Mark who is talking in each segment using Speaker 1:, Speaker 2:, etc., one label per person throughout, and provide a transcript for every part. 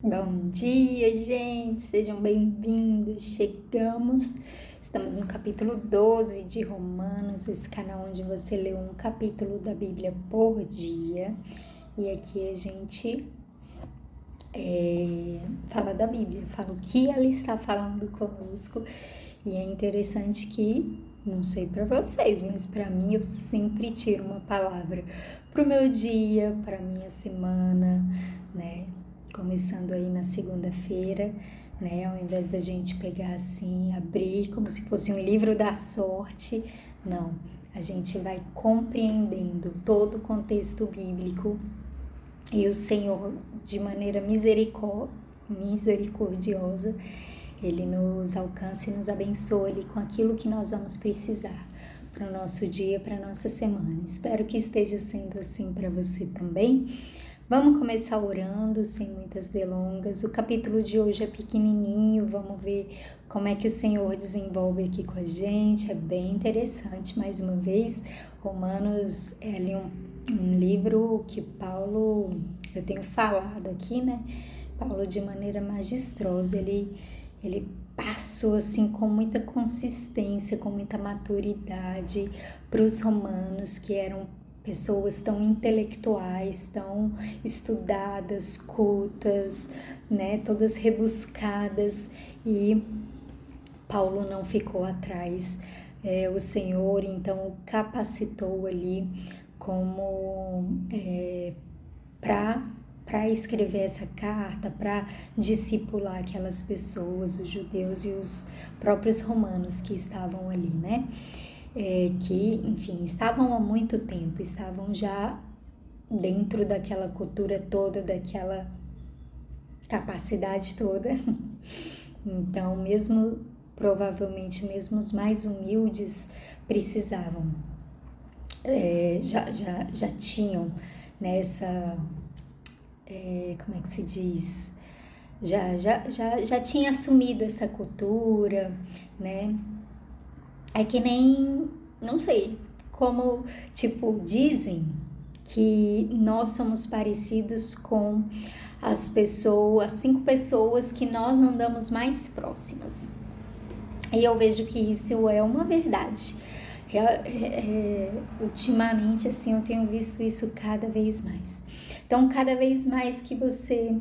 Speaker 1: Bom dia, gente! Sejam bem-vindos! Estamos no capítulo 12 de Romanos, esse canal onde você lê um capítulo da Bíblia por dia. E aqui a gente fala da Bíblia, fala o que ela está falando conosco. E é interessante que, não sei para vocês, mas para mim eu sempre tiro uma palavra para o meu dia, para minha semana, né? Começando aí na segunda-feira, né? Ao invés da gente pegar assim, abrir como se fosse um livro da sorte, não. A gente vai compreendendo todo o contexto bíblico e o Senhor, de maneira misericordiosa, Ele nos alcança e nos abençoe com aquilo que nós vamos precisar para o nosso dia, para a nossa semana. Espero que esteja sendo assim para você também. Vamos começar orando, sem muitas delongas. O capítulo de hoje é pequenininho, vamos ver como é que o Senhor desenvolve aqui com a gente. É bem interessante, mais uma vez. Romanos é ali um livro que Paulo, eu tenho falado aqui, né? Paulo, de maneira magistrosa, ele passou assim com muita consistência, com muita maturidade para os romanos, que eram pessoas tão intelectuais, tão estudadas, cultas, né, todas rebuscadas, e Paulo não ficou atrás. O Senhor então o capacitou ali como para escrever essa carta, para discipular aquelas pessoas, os judeus e os próprios romanos que estavam ali, né? Que, enfim, estavam há muito tempo, estavam já dentro daquela cultura toda, daquela capacidade toda. Então, provavelmente, mesmo os mais humildes precisavam, já tinham nessa, como é que se diz? Já tinha assumido essa cultura, né? É que nem, não sei, como, tipo, dizem que nós somos parecidos com as 5 pessoas que nós andamos mais próximas. E eu vejo que isso é uma verdade. Ultimamente, assim, eu tenho visto isso cada vez mais. Então, cada vez mais que você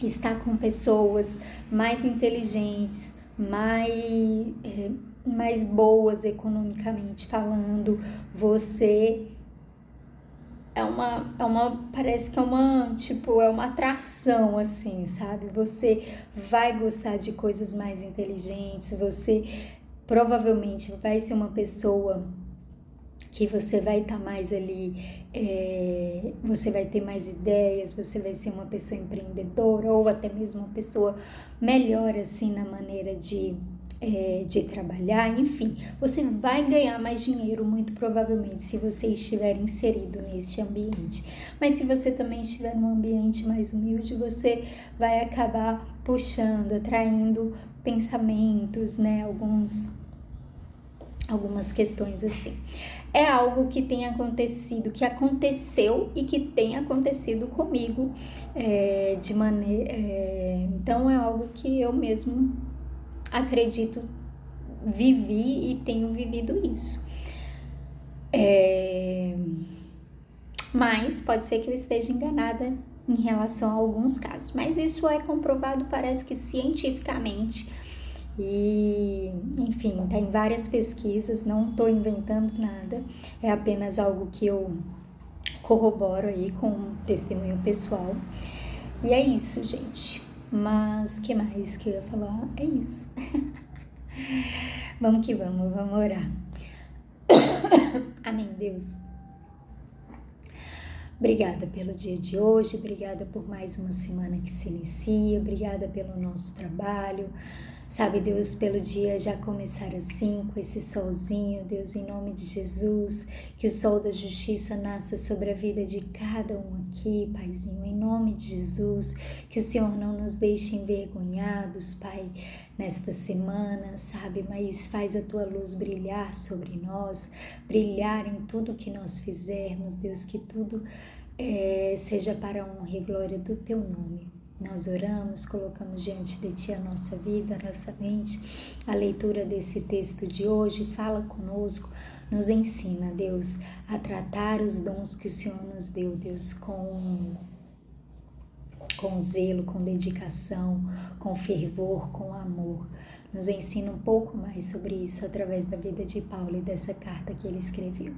Speaker 1: está com pessoas mais inteligentes, mais boas economicamente falando, você parece que é uma atração, assim, sabe? Você vai gostar de coisas mais inteligentes, você provavelmente vai ser uma pessoa que você vai estar mais ali, você vai ter mais ideias, você vai ser uma pessoa empreendedora ou até mesmo uma pessoa melhor, assim, na maneira de trabalhar, enfim, você vai ganhar mais dinheiro, muito provavelmente, se você estiver inserido neste ambiente. Mas se você também estiver num ambiente mais humilde, você vai acabar puxando, atraindo pensamentos, né, algumas questões assim. É algo que tem acontecido, que aconteceu e que tem acontecido comigo, então é algo que eu mesmo acredito, vivi e tenho vivido isso. Mas pode ser que eu esteja enganada em relação a alguns casos. Mas isso é comprovado, parece que cientificamente. E, enfim, tá em várias pesquisas, não estou inventando nada. É apenas algo que eu corroboro aí com um testemunho pessoal. E é isso, gente. Mas que mais que eu ia falar? É isso. Vamos que vamos orar. Amém, Deus. Obrigada pelo dia de hoje, obrigada por mais uma semana que se inicia, obrigada pelo nosso trabalho. Sabe, Deus, pelo dia já começar assim, com esse solzinho, Deus, em nome de Jesus, que o sol da justiça nasça sobre a vida de cada um aqui, Paizinho, em nome de Jesus, que o Senhor não nos deixe envergonhados, Pai, nesta semana, sabe, mas faz a Tua luz brilhar sobre nós, brilhar em tudo que nós fizermos, Deus, que tudo seja para a honra e glória do Teu nome. Nós oramos, colocamos diante de Ti a nossa vida, a nossa mente, a leitura desse texto de hoje. Fala conosco, nos ensina, Deus, a tratar os dons que o Senhor nos deu, Deus, com zelo, com dedicação, com fervor, com amor. Nos ensina um pouco mais sobre isso através da vida de Paulo e dessa carta que ele escreveu.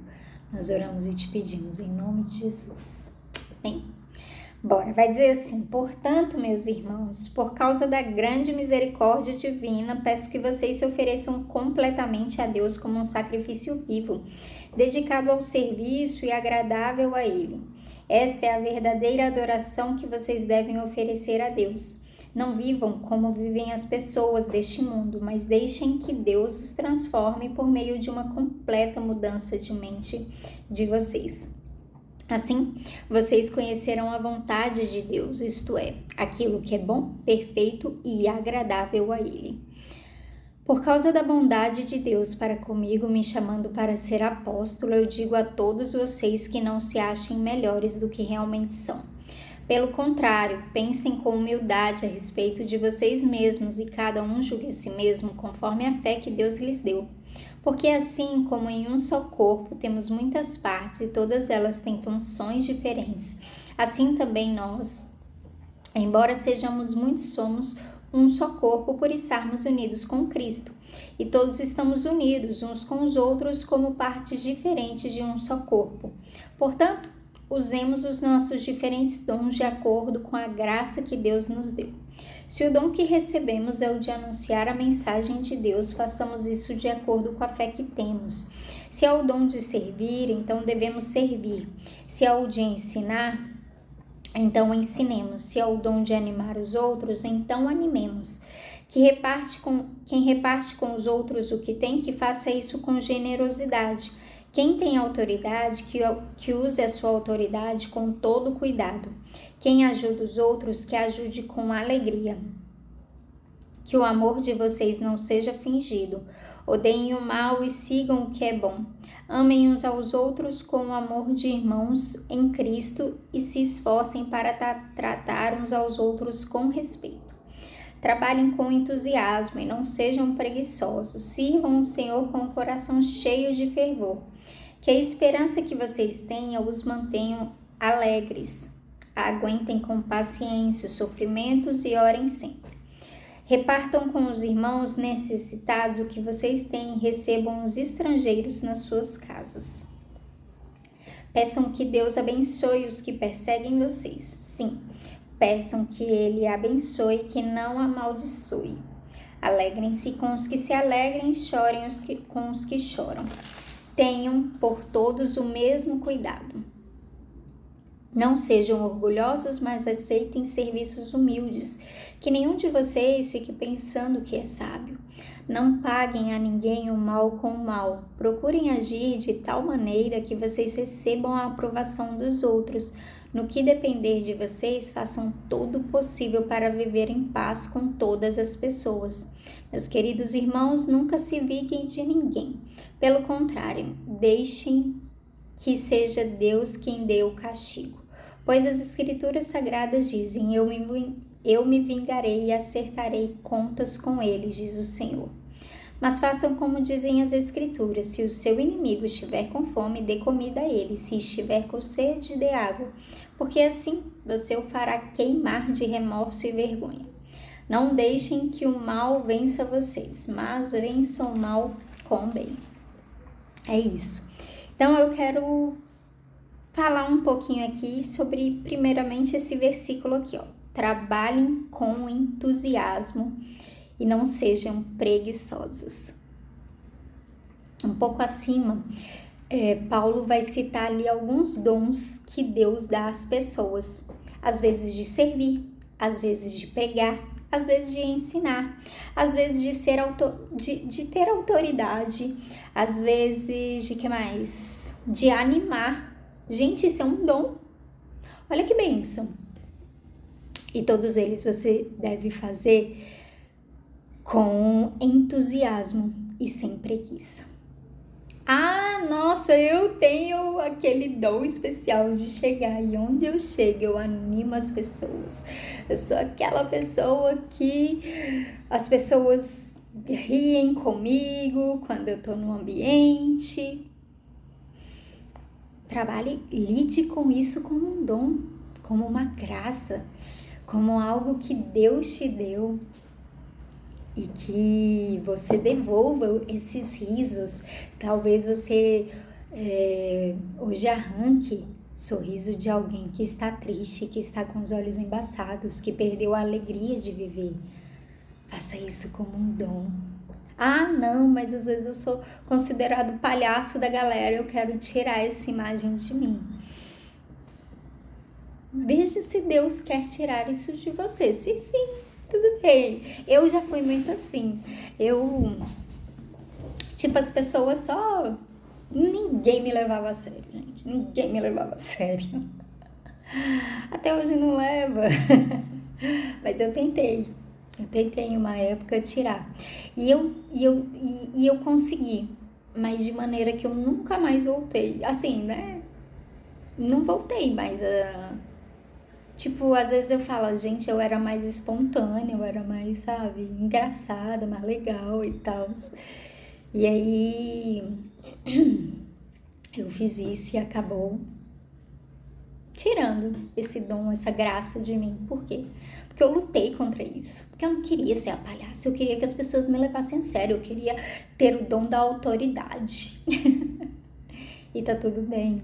Speaker 1: Nós oramos e te pedimos em nome de Jesus. Amém. Bora, vai dizer assim: portanto, meus irmãos, por causa da grande misericórdia divina, peço que vocês se ofereçam completamente a Deus como um sacrifício vivo, dedicado ao serviço e agradável a Ele. Esta é a verdadeira adoração que vocês devem oferecer a Deus. Não vivam como vivem as pessoas deste mundo, mas deixem que Deus os transforme por meio de uma completa mudança de mente de vocês. Assim, vocês conhecerão a vontade de Deus, isto é, aquilo que é bom, perfeito e agradável a Ele. Por causa da bondade de Deus para comigo, me chamando para ser apóstolo, eu digo a todos vocês que não se achem melhores do que realmente são. Pelo contrário, pensem com humildade a respeito de vocês mesmos e cada um julgue a si mesmo conforme a fé que Deus lhes deu. Porque assim como em um só corpo temos muitas partes e todas elas têm funções diferentes, assim também nós, embora sejamos muitos, somos um só corpo por estarmos unidos com Cristo. E todos estamos unidos uns com os outros como partes diferentes de um só corpo. Portanto, usemos os nossos diferentes dons de acordo com a graça que Deus nos deu. Se o dom que recebemos é o de anunciar a mensagem de Deus, façamos isso de acordo com a fé que temos. Se é o dom de servir, então devemos servir. Se é o de ensinar, então ensinemos. Se é o dom de animar os outros, então animemos. Quem reparte com os outros o que tem, que faça isso com generosidade. Quem tem autoridade, que use a sua autoridade com todo cuidado. Quem ajuda os outros, que ajude com alegria. Que o amor de vocês não seja fingido. Odeiem o mal e sigam o que é bom. Amem uns aos outros com o amor de irmãos em Cristo e se esforcem para tratar uns aos outros com respeito. Trabalhem com entusiasmo e não sejam preguiçosos. Sirvam o Senhor com o coração cheio de fervor. Que a esperança que vocês tenham os mantenham alegres. Aguentem com paciência os sofrimentos e orem sempre. Repartam com os irmãos necessitados o que vocês têm e recebam os estrangeiros nas suas casas. Peçam que Deus abençoe os que perseguem vocês. Sim, peçam que Ele abençoe e que não amaldiçoe. Alegrem-se com os que se alegrem e chorem com os que choram. Tenham por todos o mesmo cuidado. Não sejam orgulhosos, mas aceitem serviços humildes. Que nenhum de vocês fique pensando que é sábio. Não paguem a ninguém o mal com o mal. Procurem agir de tal maneira que vocês recebam a aprovação dos outros. No que depender de vocês, façam todo o possível para viver em paz com todas as pessoas. Meus queridos irmãos, nunca se vinguem de ninguém. Pelo contrário, deixem que seja Deus quem dê o castigo. Pois as Escrituras Sagradas dizem: eu me vingarei e acertarei contas com eles, diz o Senhor. Mas façam como dizem as Escrituras: se o seu inimigo estiver com fome, dê comida a ele; se estiver com sede, dê água, porque assim você o fará queimar de remorso e vergonha. Não deixem que o mal vença vocês, mas vençam o mal com o bem. É isso. Então eu quero falar um pouquinho aqui sobre, primeiramente, esse versículo aqui, ó. Trabalhem com entusiasmo e não sejam preguiçosos. Um pouco acima, Paulo vai citar ali alguns dons que Deus dá às pessoas. Às vezes de servir, às vezes de pregar, às vezes de ensinar, às vezes de ter autoridade, às vezes de que mais? De animar. Gente, isso é um dom. Olha que bênção. E todos eles você deve fazer com entusiasmo e sem preguiça. Ah, nossa, eu tenho aquele dom especial de chegar e onde eu chego, eu animo as pessoas. Eu sou aquela pessoa que as pessoas riem comigo quando eu tô no ambiente. Trabalhe, lide com isso como um dom, como uma graça, como algo que Deus te deu. E que você devolva esses risos. Talvez você hoje arranque sorriso de alguém que está triste, que está com os olhos embaçados, que perdeu a alegria de viver. Faça isso como um dom. Ah, não, mas às vezes eu sou considerado palhaço da galera, eu quero tirar essa imagem de mim. Veja se Deus quer tirar isso de você. Se sim, tudo bem. Eu já fui muito assim. As pessoas só... Ninguém me levava a sério, gente. Ninguém me levava a sério. Até hoje não leva. Mas eu tentei. Eu tentei em uma época tirar. E eu consegui. Mas de maneira que eu nunca mais voltei. Assim, né? Não voltei mais a... às vezes eu falo, gente, eu era mais espontânea, eu era mais, sabe, engraçada, mais legal e tal. E aí eu fiz isso e acabou tirando esse dom, essa graça de mim. Por quê? Porque eu lutei contra isso. Porque eu não queria ser a palhaça, eu queria que as pessoas me levassem a sério, eu queria ter o dom da autoridade. E tá tudo bem.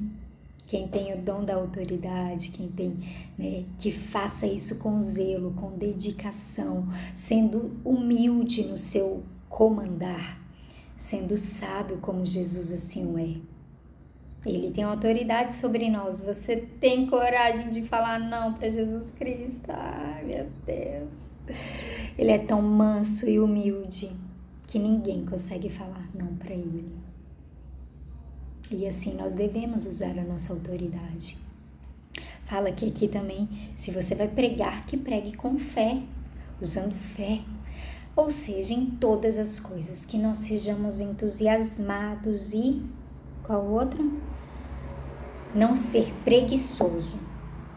Speaker 1: Quem tem o dom da autoridade, quem tem, né, que faça isso com zelo, com dedicação, sendo humilde no seu comandar, sendo sábio como Jesus assim o é. Ele tem autoridade sobre nós. Você tem coragem de falar não para Jesus Cristo? Ai, meu Deus. Ele é tão manso e humilde que ninguém consegue falar não para ele. E assim nós devemos usar a nossa autoridade. Fala que aqui também, se você vai pregar, que pregue com fé, usando fé. Ou seja, em todas as coisas, que nós sejamos entusiasmados e... Qual outra? Não ser preguiçoso,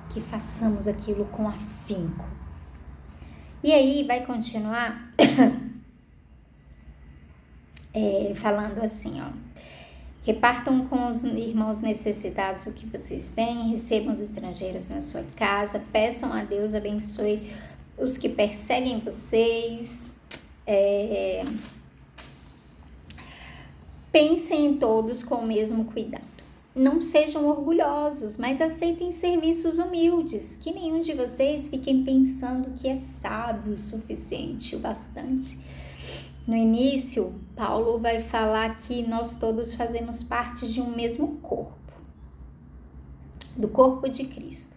Speaker 1: que façamos aquilo com afinco. E aí vai continuar falando assim, ó. Repartam com os irmãos necessitados o que vocês têm, recebam os estrangeiros na sua casa, peçam a Deus, abençoe os que perseguem vocês. Pensem em todos com o mesmo cuidado. Não sejam orgulhosos, mas aceitem serviços humildes, que nenhum de vocês fiquem pensando que é sábio o suficiente, o bastante. No início, Paulo vai falar que nós todos fazemos parte de um mesmo corpo, do corpo de Cristo.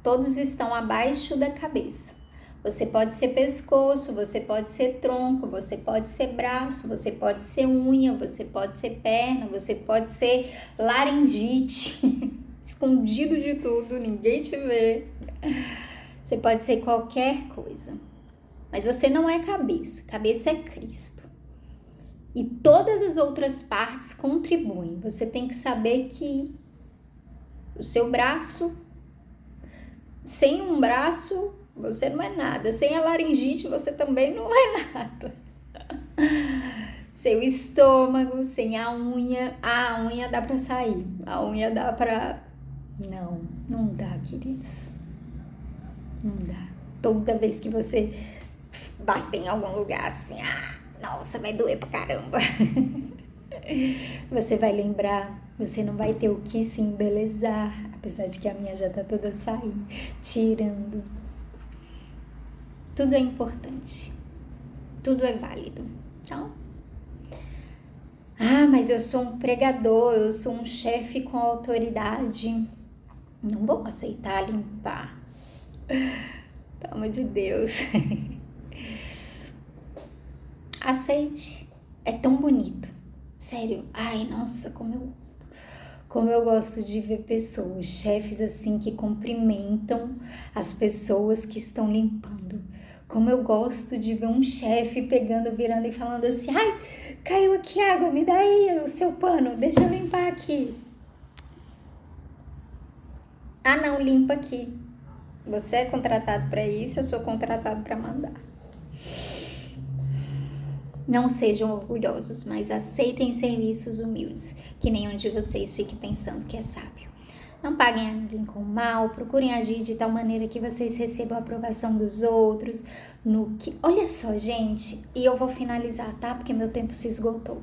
Speaker 1: Todos estão abaixo da cabeça. Você pode ser pescoço, você pode ser tronco, você pode ser braço, você pode ser unha, você pode ser perna, você pode ser laringite, escondido de tudo, ninguém te vê. Você pode ser qualquer coisa. Mas você não é cabeça, cabeça é Cristo. E todas as outras partes contribuem. Você tem que saber que o seu braço, sem um braço, você não é nada. Sem a laringite, você também não é nada. Seu estômago, sem a unha dá pra sair. A unha dá pra... Não dá, queridos. Não dá. Toda vez que você bater em algum lugar assim, nossa, vai doer pra caramba. Você vai lembrar, você não vai ter o que se embelezar, apesar de que a minha já tá toda saindo, tirando. Tudo é importante, tudo é válido, então... mas eu sou um pregador, eu sou um chefe com autoridade, não vou aceitar limpar. Pelo amor de Deus. Aceite. É tão bonito. Sério. Ai, nossa, como eu gosto. Como eu gosto de ver pessoas, chefes assim, que cumprimentam as pessoas que estão limpando. Como eu gosto de ver um chefe pegando, virando e falando assim, ai, Caiu aqui água, me dá aí o seu pano, deixa eu limpar aqui. Ah, não, limpa aqui. Você é contratado para isso, eu sou contratado para mandar. Não sejam orgulhosos, mas aceitem serviços humildes, que nenhum de vocês fique pensando que é sábio. Não paguem a ninguém com mal, procurem agir de tal maneira que vocês recebam a aprovação dos outros. Olha só, gente, e eu vou finalizar, tá? Porque meu tempo se esgotou.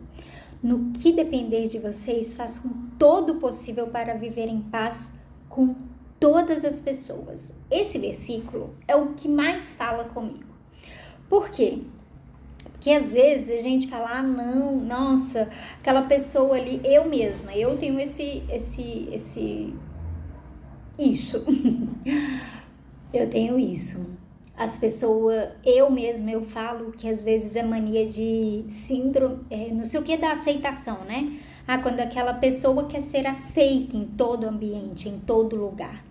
Speaker 1: No que depender de vocês, façam todo o possível para viver em paz com todas as pessoas. Esse versículo é o que mais fala comigo. Por quê? Porque às vezes a gente fala, não, nossa, aquela pessoa ali, eu mesma, eu tenho isso. Eu tenho isso. As pessoas, eu mesma, eu falo que às vezes é mania de síndrome, não sei o que da aceitação, né? Quando aquela pessoa quer ser aceita em todo ambiente, em todo lugar.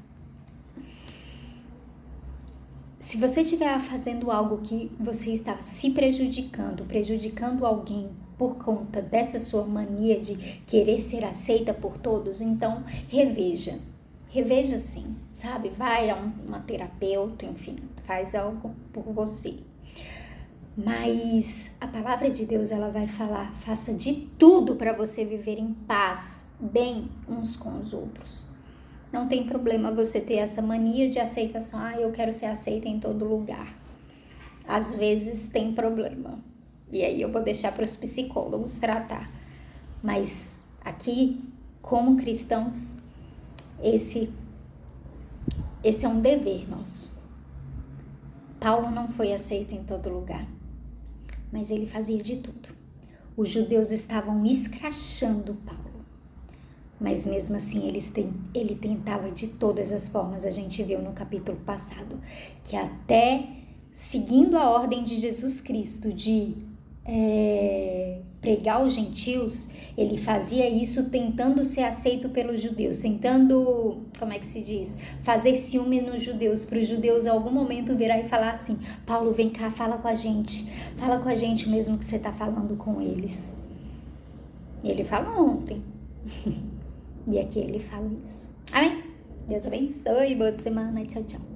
Speaker 1: Se você estiver fazendo algo que você está se prejudicando alguém por conta dessa sua mania de querer ser aceita por todos, então reveja sim, sabe? Vai a uma terapeuta, enfim, faz algo por você. Mas a palavra de Deus, ela vai falar, faça de tudo para você viver em paz, bem uns com os outros. Não tem problema você ter essa mania de aceitação. Eu quero ser aceita em todo lugar. Às vezes tem problema. E aí eu vou deixar para os psicólogos tratar. Mas aqui, como cristãos, esse é um dever nosso. Paulo não foi aceito em todo lugar, mas ele fazia de tudo. Os judeus estavam escrachando Paulo. Mas mesmo assim ele tentava de todas as formas. A gente viu no capítulo passado que até seguindo a ordem de Jesus Cristo de pregar aos gentios, ele fazia isso tentando ser aceito pelos judeus, tentando, fazer ciúme nos judeus, para os judeus em algum momento virar e falar assim, Paulo, vem cá, fala com a gente mesmo que você está falando com eles. Ele falou ontem. E aqui ele fala isso. Amém? Deus abençoe. Boa semana. Tchau, tchau.